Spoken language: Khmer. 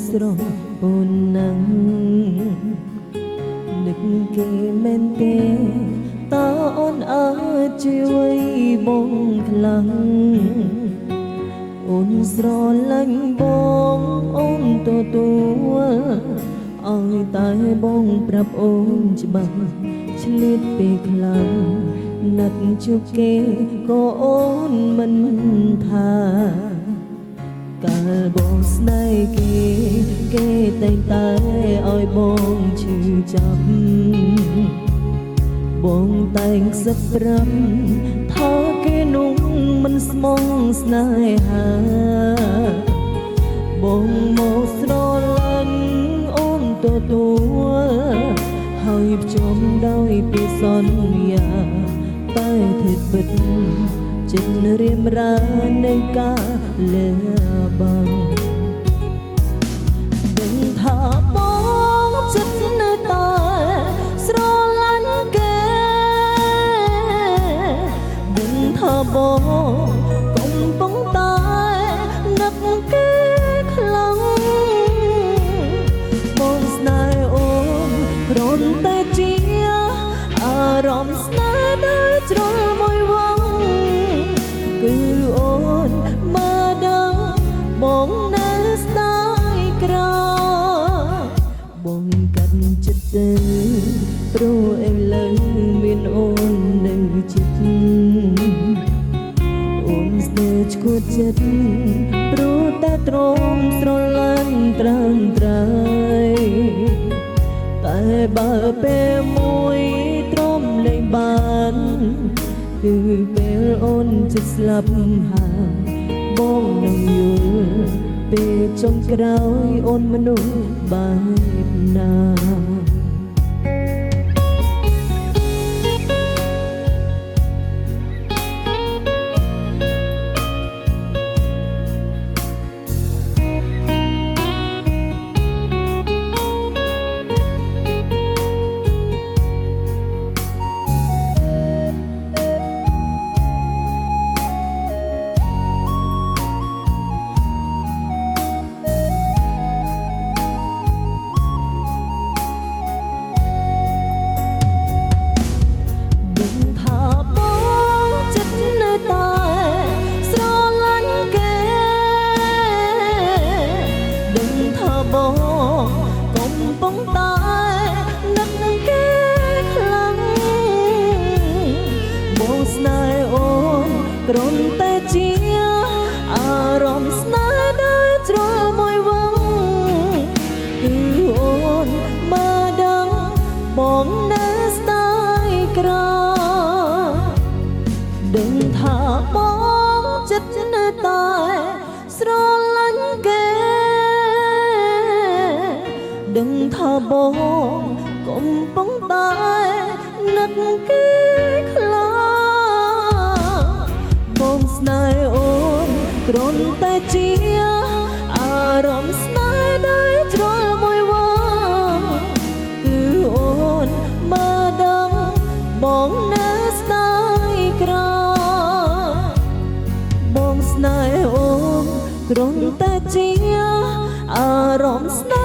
ស្រស់អូនណាំងនឹកគេមែនទេតើអូនអាចជួយបងខ្លាំងអូនស្រឡាញ់បងអូនទទួលឲ្យតែបងប្រាប់អូនច្បាស់ឆ្លៀតពេលខ្លាំងណាត់ជួបគេក៏អូនមិនថាកាលបងស្នេហ៍គេតែងតែឲ្យបងឈឺចាប់បងតែងខ្សឹបប្រាប់ថាគេនោះមិនស្មងស្នេហាបងមកស្រឡាញ់អូនទទួលហើយភ្ជាប់ដោយពីសន្យាតែធាតុពិតចិត្តរៀមរានៃការលើបាំងដឹងថាបងចិត្តនៅតែស្រឡាញ់គេដឹងថាបងកំពុងតែនឹកគេខ្លាំងបងស្នេហ៍អូនគ្រាន់តែជាអារម្មណ៍ស្នេហ៍ដែលជ្រុលមួយវងគឺអូនមកដឹងបងនៅស្ដាយក្របងកាត់ចិត្តទៅព្រោះឥឡូវមានអូននៅចិត្តអូនស្ទើរឈួតចិត្តព្រោះតែទ្រង់ស្រឡាញ់ត្រឹមត្រូវតែបើពេលមួយទ្រាំលែងបានគឺពេលអូនចិត្តស្លាប់ហើយបងនឹងយល់ពេលចុងក្រោយអូនមនុស្សបែបណាបងកំពុងតែនឹកគេខ្លាំងបងស្នេហ៍អូនគ្រាន់តែជាអារម្មណ៍ស្នេហ៍ដែលជ្រុលមួយវងគឺអូនមកដឹងបងនៅស្ដាយក្រដឹងថាបងចិត្តនៅតែស្រឡាញ់គេដឹងថាបងកំពុងតែនឹកគេខ្លាំងបងស្នេហ៍អូនគ្រាន់តែជាអារម្មណ៍ស្នេហ៍ដែលជ្រុលមួយវងគឺអូនមកដឹងបងនៅស្ដាយក្របងស្នេហ៍អូនគ្រាន់តែជាអារម្មណ៍ស្នេហ៍